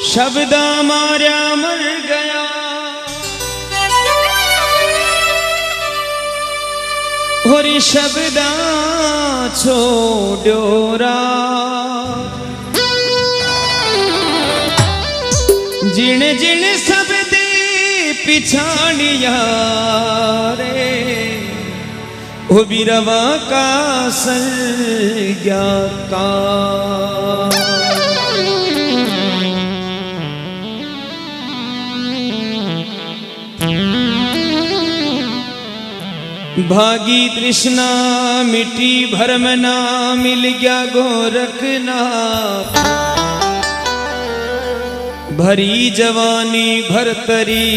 शब्दा मार्या मर गया और शब्दा छोड़ो राज जिण जिण शब्दे पिछाड़िया रे ओ बिरवा का संज्ञा का भागी तृष्णा मिट्टी भरम ना मिल गया गोरखनाथ भरी जवानी भरतरी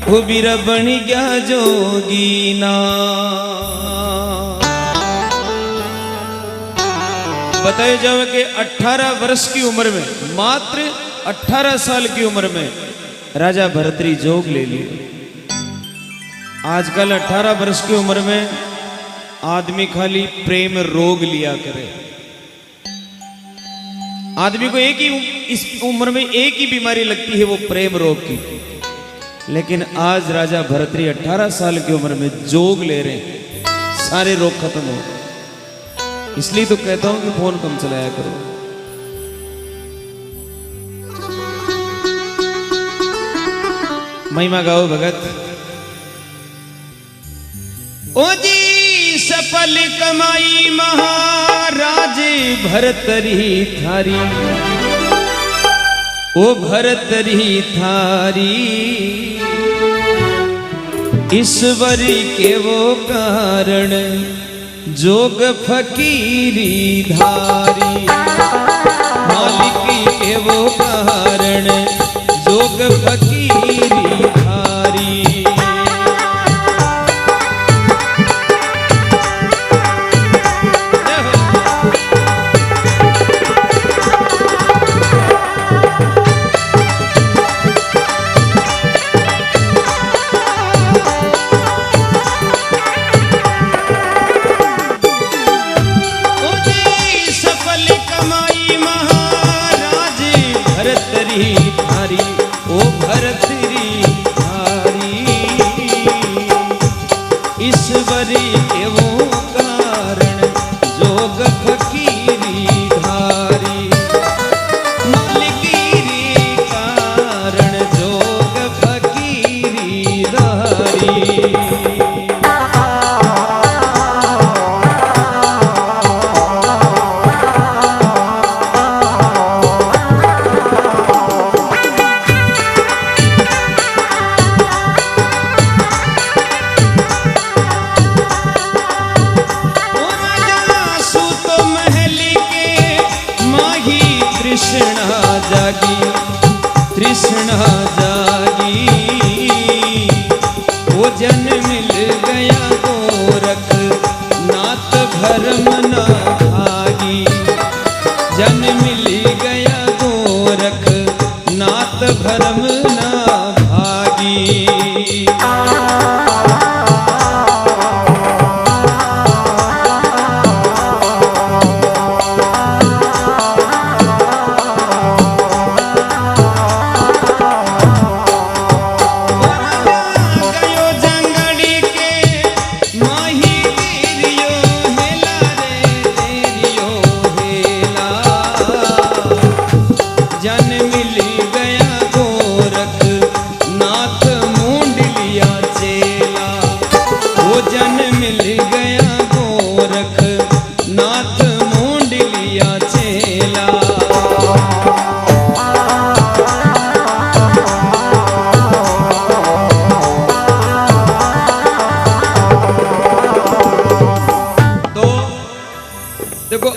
वो बिर बन गया जोगीना। बताए जाओ कि 18 वर्ष की उम्र में, मात्र 18 साल की उम्र में राजा भरतरी जोग ले लिए। आजकल 18 वर्ष की उम्र में आदमी खाली प्रेम रोग लिया करे। आदमी को इस उम्र में एक ही बीमारी लगती है, वो प्रेम रोग की। लेकिन आज राजा भरतरी 18 साल की उम्र में जोग ले रहे हैं, सारे रोग खत्म हो गए। इसलिए तो कहता हूं कि फोन कम चलाया करो। महिमा गाओ भगत। ओ जी सफल कमाई महाराज भरतरी थारी, ओ भरतरी थारी ईश्वरी के वो कारण जोग फकीरी धारी, मालिकी के वो कारण जोग फकीरी धारी। तृष्णा जागी वो जन मिल गया गोरख नाथ भरम ना भागी, जन मिल गया गोरख नाथ भरम ना भागी।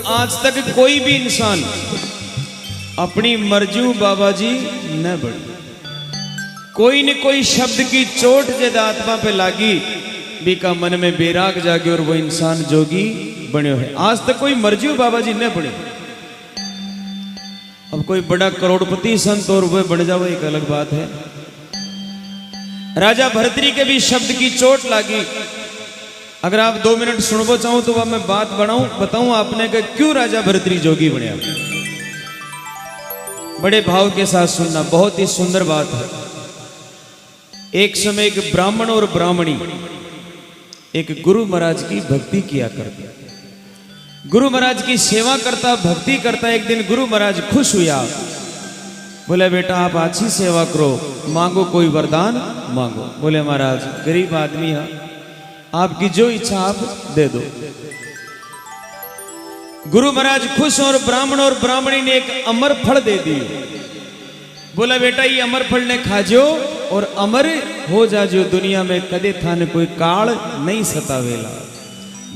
आज तक कोई भी इंसान अपनी मर्जी बाबा जी न बढ़े। कोई न कोई शब्द की चोट जद आत्मा पे लागी बीका मन में बेराग जागे और वो इंसान जोगी बने है। आज तक कोई मर्जी बाबा जी न बढ़े। अब कोई बड़ा करोड़पति संत और वह बन जाओ एक अलग बात है। राजा भरतरी के भी शब्द की चोट लागी। अगर आप 2 मिनट सुनबो चाहूं तो वह मैं बात बताऊं आपने कि क्यों राजा भरतरी जोगी बने। बड़े भाव के साथ सुनना, बहुत ही सुंदर बात है। एक समय एक ब्राह्मण और ब्राह्मणी एक गुरु महाराज की भक्ति किया करते, गुरु महाराज की सेवा करता, भक्ति करता। एक दिन गुरु महाराज खुश हुआ, बोले बेटा आप अच्छी सेवा करो, मांगो कोई वरदान मांगो। बोले महाराज गरीब आदमी है, आपकी जो इच्छा आप दे दो। गुरु महाराज खुश और ब्राह्मण और ब्राह्मणी ने एक अमर फल दे दी। बोला बेटा ये अमर फल ने खाजो और अमर हो जाजो, दुनिया में कदे थाने कोई काल नहीं सतावेला।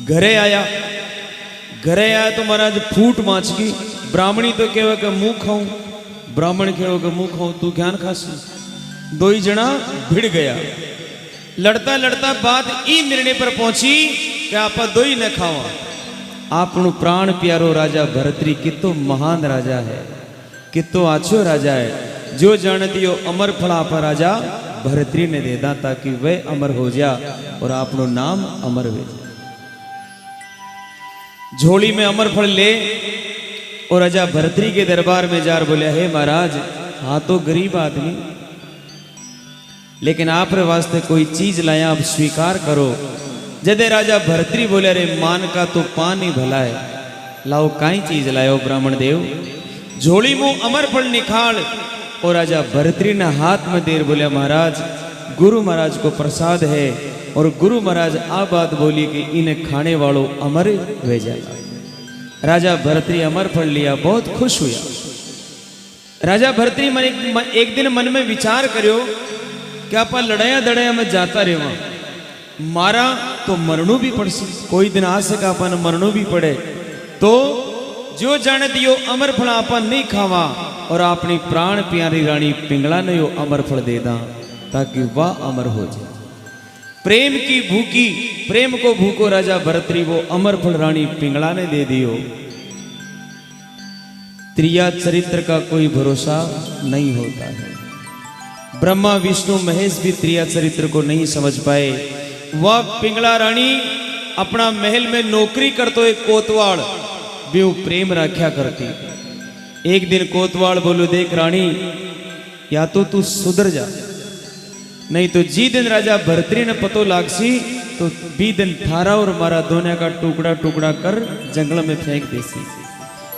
घरे आया तो महाराज फूट माच गई। ब्राह्मणी तो कहे कि मुंह खाऊं, ब्राह्मण कहे कि मुंह खाऊं, तू क्या खासी। दो ही जना भिड़ गया। लड़ता लड़ता बात ई निर्णय पर पहुंची कि आप दो ही न खावा। आपनु प्राण प्यारो राजा भरतरी कितो महान राजा है, कितो आछो राजा है। जो जान दियो अमर फल आप राजा भरतरी ने दे दा, ताकि वह अमर हो जा और आपनो नाम अमर हो जाए। झोली में अमर फल ले और राजा भरतरी के दरबार में जार बोले, हे महाराज हाँ तो गरीब आदमी, लेकिन आप वास्ते कोई चीज लाया, आप स्वीकार करो। जदे राजा भरतरी बोले, अरे मान का तो पान ही भला है, लाओ काई चीज लायो ब्राह्मण देव। झोली मुंह अमर फल निकाल और राजा भरतरी ने हाथ में देर बोले, महाराज गुरु महाराज को प्रसाद है। और गुरु महाराज आ बात बोली कि इन्हें खाने वालों अमर हो जाए। राजा भरतरी अमर फल लिया, बहुत खुश हुआ। राजा भरतरी एक दिन मन में विचार करो कि आप लड़ाया दड़ाया में जाता रेवा, मारा तो मरणों भी पड़ सी, कोई दिन आ सका अपन मरणों भी पड़े। तो जो जाने दियो अमर फल आपन नहीं खावा और अपनी प्राण प्यारी रानी पिंगला ने यो अमर फल दे दा, ताकि वह अमर हो जाए। प्रेम की भूखी, प्रेम को भूखो राजा भरतरी वो अमर फल रानी पिंगला ने दे दियो। त्रिया चरित्र का कोई भरोसा नहीं होता है। ब्रह्मा विष्णु महेश भी त्रिया चरित्र को नहीं समझ पाए। वह पिंगला रानी अपना महल में नौकरी करतो एक कोतवाल भी वो प्रेम रख्या करती। एक दिन कोतवाल बोलो, देख रानी या तो तू सुधर जा, नहीं तो जी दिन राजा भरतरी ने पतो लागसी तो बी दिन थारा और मारा दोनों का टुकड़ा टुकड़ा कर जंगल में फेंक देसी।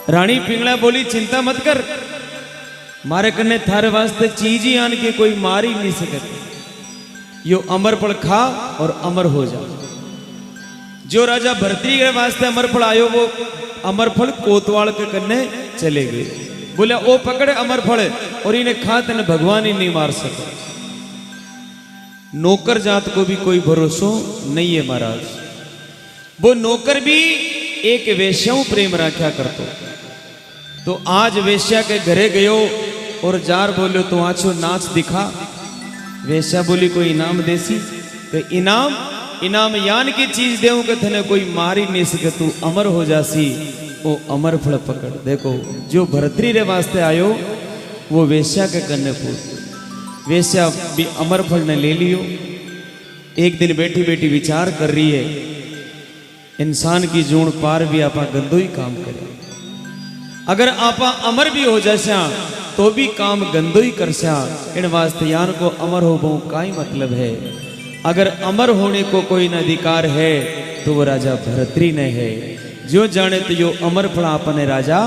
रानी पिंगला बोली, चिंता मत कर, मारे कन्ने थारे वास्ते चीज ही आन के कोई मार ही नहीं सकते। यो अमर फल खा और अमर हो जा। जो राजा भरतरी के वास्ते अमर फल आयो, वो अमर फल कोतवाल के कन्ने चले गए। बोले ओ पकड़े अमर फल और इन्हें खा, तेने भगवान ही नहीं मार सके। नौकर जात को भी कोई भरोसा नहीं है महाराज। वो नौकर भी एक वेश्या प्रेम रखा करतो। तो आज वेश्या के घरे गयो और जार बोलो, तो आछो नाच दिखा। वेश्या बोली, कोई इनाम देसी? तो इनाम यान की चीज देऊं कि थने कोई मार ही नहीं सके, तू अमर हो जासी। वो अमर फल पकड़। देखो जो भरतरी रे वास्ते आयो वो वेश्या के कन्ने पूछ। वेश्या भी अमर फल ने ले लियो। एक दिन बैठी बैठी विचार कर रही है, इंसान की जून पार भी आपा गंदो ही काम करे। अगर आपा अमर भी हो जासा तो भी काम गंदो ही करसा। इन वास्ते यान को अमर हो बहु का ही मतलब है। अगर अमर होने को कोई न अधिकार है तो वो राजा भरतरी ने है। जो जाने तो यो अमर फल आपने राजा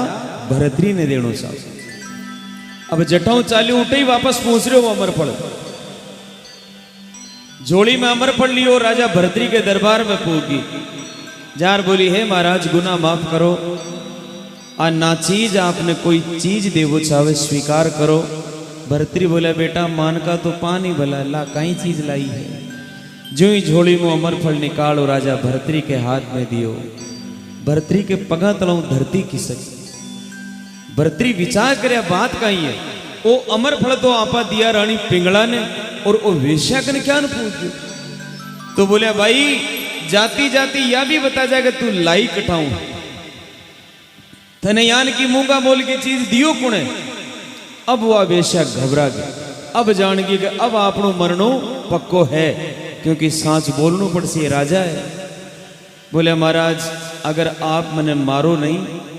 भरतरी ने देनो सा। अब जटाऊ चालू उठे ही वापस पहुंच रहे हो अमर फल। झोली में अमर फल लियो, राजा भरतरी के दरबार में पहुंची। जार बोली, है महाराज गुना माफ करो, आ ना चीज आपने कोई चीज देवो चाहे स्वीकार करो। भरतरी बोला, बेटा मान का तो पानी भला, ला कई चीज लाई है। जो ही झोली में अमर फल निकालो राजा भरतरी के हाथ में दियो। भरतरी के पगा तलाऊ धरती खिसक। भरतरी विचार करे बात कही है। वो अमर फल तो आपा दिया रानी पिंगला ने और वो वेश्या ने क्या न पूछ। तो बोले, भाई जाती जाती या भी बता जाएगा तू लाई कटाऊं, थने यान की मूंगा मोल की चीज दियो कुणे। अब वह वेश्या घबरा गई। अब जान गई कि अब आपनो मरनो पक्को है, क्योंकि सांच बोलनो पड़सी राजा है। बोले, महाराज अगर आप मने मारो नहीं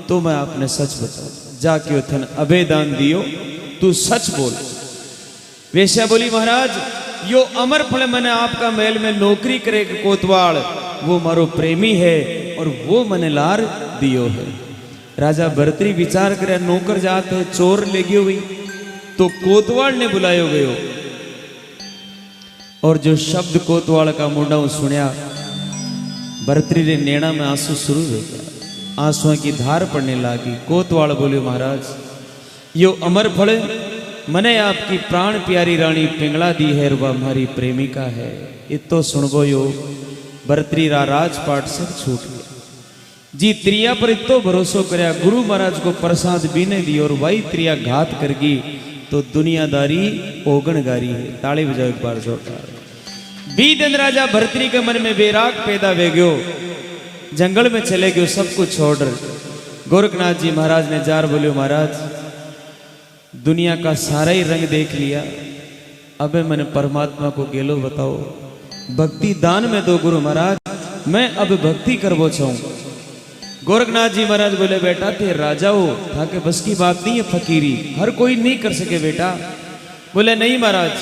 तो मैं आपने सच बताऊं। जाके थन अभय दान दियो, तू सच बोल। वेश्या बोली महाराज यो अमर फल मैंने आपका महल में नौकरी करे कोतवाल, वो मारो प्रेमी है और वो मैंने लार दियो है। राजा भरतरी विचार करे नौकर जात है चोर ले गयो हुई, तो कोतवाल ने बुलायो गयो और जो शब्द कोतवाल का मुंडा सुनिया भरतरी रे नैना में आंसू शुरू हो गया, आंसुओं की धार पड़ने लगी। कोतवाल बोले महाराज यो अमर फल मने आपकी प्राण प्यारी रानी पिंगला दी है, वह हमारी प्रेमिका है। इतो सुनबो यो भरतरी रा राजपाट सब छूट गया जी। त्रिया पर इतो भरोसो करया, गुरु महाराज को प्रसाद बीने दी और वही त्रिया घात करगी तो दुनियादारी ओगणगारी है। ताली बजाओ एक बार जोरदार। बी दिन राजा भरतरी के मन में वैराग पैदा वे गयो, जंगल में चले गयो सब कुछ छोड़। गोरखनाथ जी महाराज ने जार बोलियो महाराज दुनिया का सारा ही रंग देख लिया, अबे मैंने परमात्मा को गेलो बताओ, भक्ति दान में दो गुरु महाराज, मैं अब भक्ति करवो चाहूं। गोरखनाथ जी महाराज बोले बेटा थे राजा हो, था के बस की बात नहीं है फकीरी, हर कोई नहीं कर सके बेटा। बोले नहीं महाराज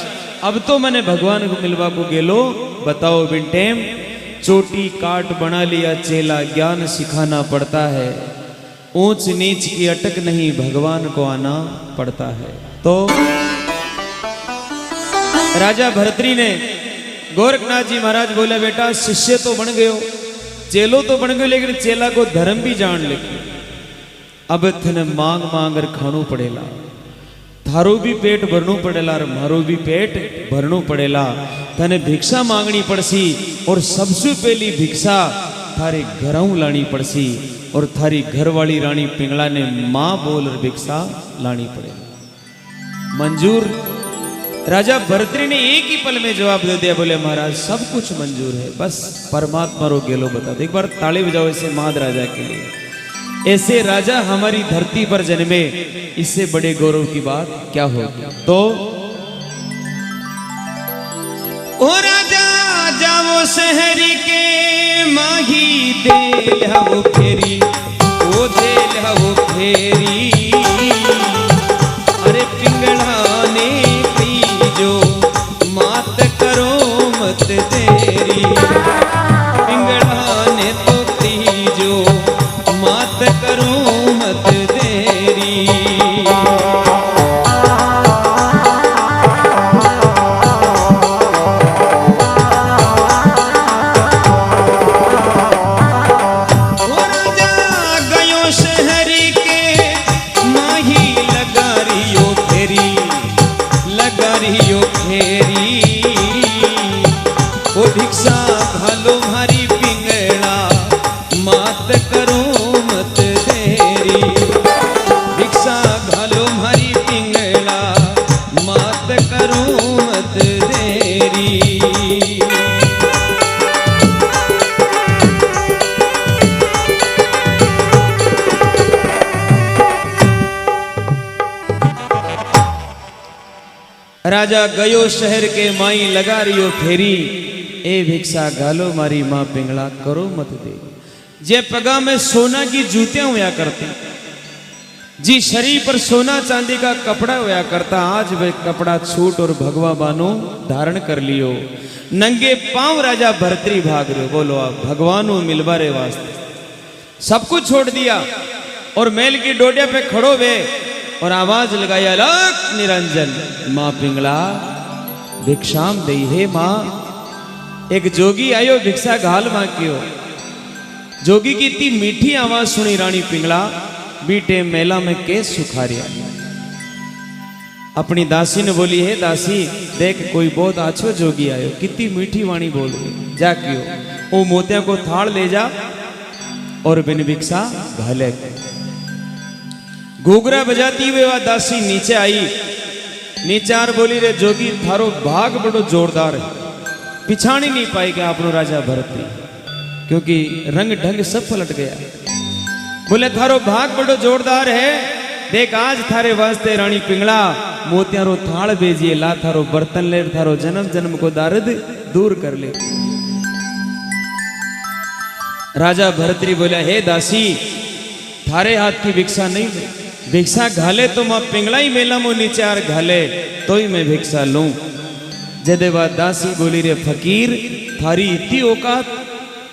अब तो मैंने भगवान को मिलवा को गेलो, बताओ बिन टेम चोटी काट बना लिया चेला, ज्ञान सिखाना पड़ता है, ऊंच नीच की अटक नहीं भगवान को आना पड़ता है। तो राजा भरतरी ने गोरखनाथ जी महाराज बोले बेटा शिष्य तो बन गयो, चेलो तो बन गयो, लेकिन चेला को धर्म भी जान ले, अब थने मांग मांग कर खाणू पड़ेला, थारो भी पेट भरनू पड़ेला और मारो भी पेट भरनू पड़ेला, थने भिक्षा मांगनी पड़सी और सबसे पहली भिक्षा थारे घरों लानी पड़सी और थारी घरवाली रानी पिंगला ने मां बोल भिक्षा लानी पड़ेगी। मंजूर? राजा भरतरी ने एक ही पल में जवाब दे दिया, बोले महाराज सब कुछ मंजूर है, बस परमात्मा रो गेलो बता दो। एक बार ताली बजाओ ऐसे माद राजा के लिए, ऐसे राजा हमारी धरती पर जन्मे, इससे बड़े गौरव की बात क्या होगी। तो ओ राजा जाओ शहरी के माही दे हो फेरी, ओ दे हो फेरी, अरे पिंगला ने जो मात करो मत देरी, पिंगला ने तो जो मात करो मत देरी। भिक्षा घालो हरी पिंगला मात करो मत देरी, भिक्षा घालो हरी पिंगला मात करो मत देरी। राजा गयो शहर के माई लगा रियो फेरी, ए भिक्षा गालो मारी मां पिंगला करो मत दे। जे पगा में सोना की जूतियां हुआ करती, जी शरीर पर सोना चांदी का कपड़ा हुआ करता, आज वह कपड़ा छूट और भगवा बानो धारण कर लियो, नंगे पांव राजा भरतरी भाग रहे। बोलो आप भगवानो मिलवारे वास्ते सब कुछ छोड़ दिया और महल की डोडिया पे खड़ो वे और आवाज लगाई अलग निरंजन, मां पिंगला भिक्षाम दई हे मां। एक जोगी आयो भिक्षा घाल मांगियो, जोगी की इतनी मीठी आवाज सुनी रानी पिंगला बीटे मेला में केस सुखारिया। अपनी दासी ने बोली है दासी देख कोई बहुत अच्छो जोगी आयो, कितनी मीठी वाणी बोल रही, जा कियो वो मोतिया को थाल ले जा और बिन भिक्षा घाले। घूघरा बजाती हुए वह दासी नीचे आई, नीचे आर बोली रे जोगी थारो भाग बड़ो जोरदार है, पिछाड़ी नहीं पाएगा आपनो राजा भरतरी, क्योंकि रंग ढंग सब पलट गया। बोले थारो भाग बड़ो जोरदार है, देख आज थारे वास्ते रानी पिंगला मोतियारो थाल भेजिए, ला थारो बर्तन ले, थारो जन्म जन्म को दार्द दूर कर ले। राजा भरतरी बोला हे दासी थारे हाथ की भिक्षा नहीं ले, भिक्षा घाले तो मां पिंगला ही मेला मो नीचार घाले तो ही मैं भिक्षा लूं। जदे बात दासी बोली रे फकीर थारी इतनी औकात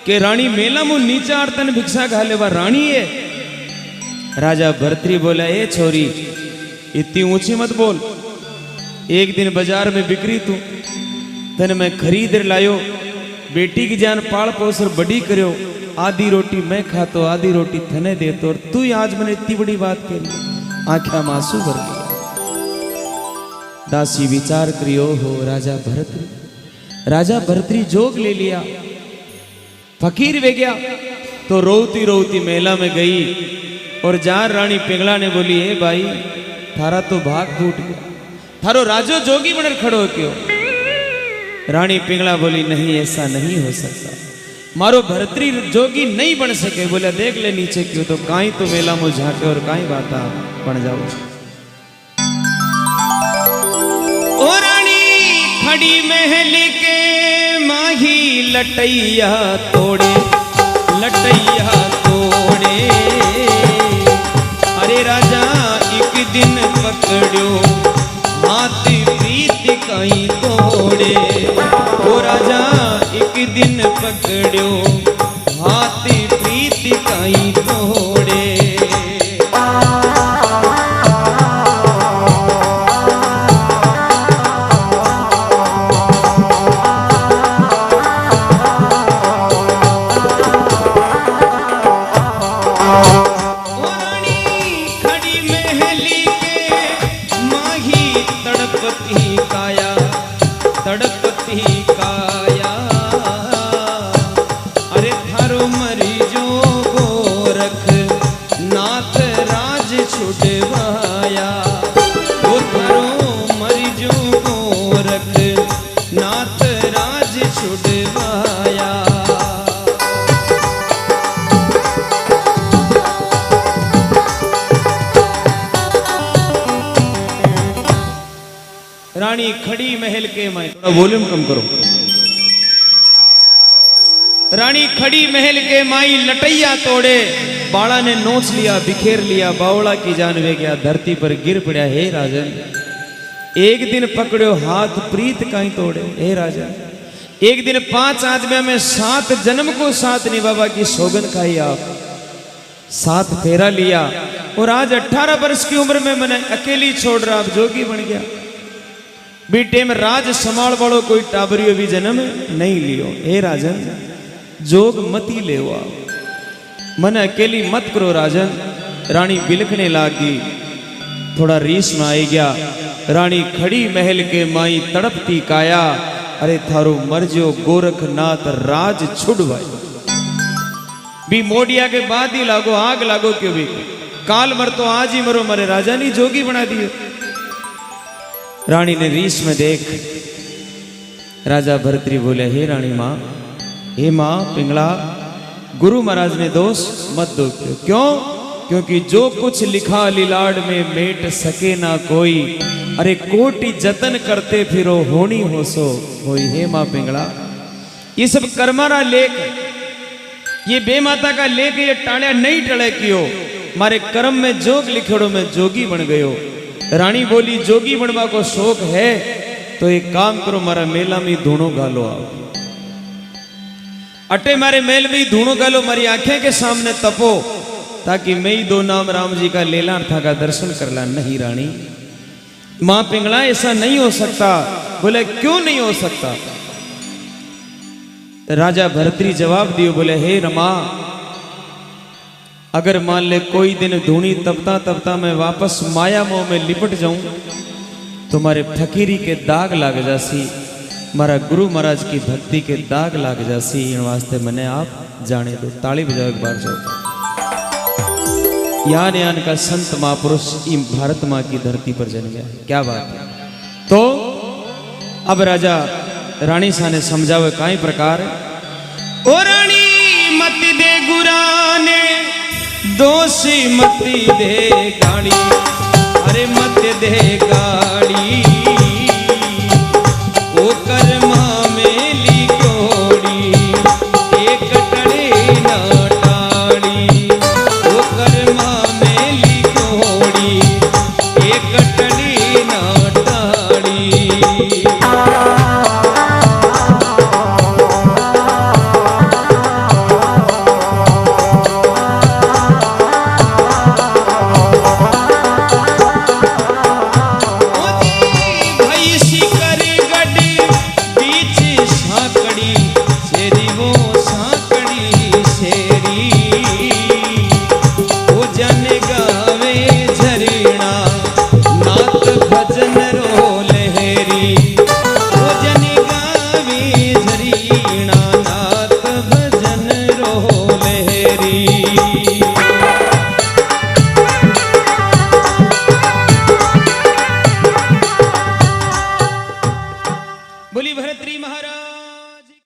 के रानी मेला मो नीचार तन भिक्षा घाले वा रानी है। राजा भर्तरी बोला ए छोरी इतनी ऊंची मत बोल, एक दिन बाजार में बिक्री तू तन मैं खरीद लायो, बेटी की जान पाल पोसर बड़ी करो, आधी रोटी मैं खातो आधी रोटी थने देतो और तू आज मैंने इतनी बड़ी बात करी। आंखें मासूम भर गई। दासी विचार करियो हो राजा भर्तरी जोग ले लिया, फकीर वे गया तो रोती रोती मेला में गई और जार रानी पिंगला ने बोली हे भाई थारा तो भाग फूट गया, थारो राजो जोगी बनर खड़ो क्यों। रानी पिंगला बोली नहीं ऐसा नहीं हो सकता, मारो भर्तरी जोगी नहीं बन सके। बोला देख ले नीचे क्यों, तो काई तो मेला में झाके और काई बाता बन जाओ। ओ रानी खड़ी महल के माही लटैया तोड़े अरे राजा एक दिन पकड़ो हाथ प्रीत कहीं तोड़े। ओ राजा एक दिन पकड़ो हाथ प्रीत कहीं तोड़े। रानी खड़ी महल के माई, थोड़ा वॉल्यूम कम करो। रानी खड़ी महल के माई लटैया तोड़े, बाड़ा ने नोच लिया बिखेर लिया, बावड़ा की जान वे गया धरती पर गिर पड़ा। हे राजन एक दिन पकड़ो हाथ प्रीत काई तोड़े। हे राजा एक दिन 5 आदमियों में 7 जन्म को साथ निभावा की सौगन खाई आप, 7 फेरा लिया और आज 18 वर्ष की उम्र में मैंने अकेली छोड़ रहा, आप जोगी बन गया। बीटे में राज संभाल वालो कोई टाबरियो भी जन्म नहीं लियो। हे राजन जोग मती ले मन अकेली मत करो राजन। रानी बिलखने लागी, थोड़ा रीस में आई गया। रानी खड़ी महल के माई तड़पती काया, अरे थारो मरजो गोरखनाथ राज छुड़वाई। भी मोडिया के बाद ही लागो आग लागो क्यों भी, काल मर तो आज ही मरो, मरे राजा ने जोगी बना दिए। रानी ने रीस में देख, राजा भर्तरी बोले हे रानी माँ, हे माँ पिंगला गुरु महाराज ने दोष मत दो। क्यों? क्योंकि जो कुछ लिखा लीलाड़ में मेट सके ना कोई, अरे कोटि जतन करते फिरो होनी हो सो होई। हे माँ पिंगला ये सब कर्मारा लेख, ये बेमाता का लेख, ये टाड़िया नहीं टले कियो, मारे कर्म में जोग लिखड़ो में जोगी बन गयो। रानी बोली जोगी बनवा को शौक है तो एक काम करो, मारा मेला में धूणो गालो आओ, अटे मारे मेल में धूणो गालो, मारी आंखें के सामने तपो, ताकि मैं ही 2 नाम राम जी का लेलार्था का दर्शन कर ला। नहीं रानी मां पिंगला ऐसा नहीं हो सकता। बोले क्यों नहीं हो सकता? राजा भर्तरी जवाब दियो, बोले हे रमा अगर मान ले कोई दिन धूनी तपता तपता मैं वापस माया मोह में लिपट जाऊं तो मारे फकीरी के दाग लाग जासी, मारा गुरु महाराज की भक्ति के दाग लाग जासी। इन वास्ते मैंने आप जाने दो। ताली बजाओ एक बार जो। यान यान का संत महापुरुष इन भारत माँ की धरती पर जन्म गया, क्या बात है। तो अब राजा रानी सा ने समझावे काई प्रकार, ओ रानी मत दे गुराने दोषी मती दे गाड़ी, अरे मत दे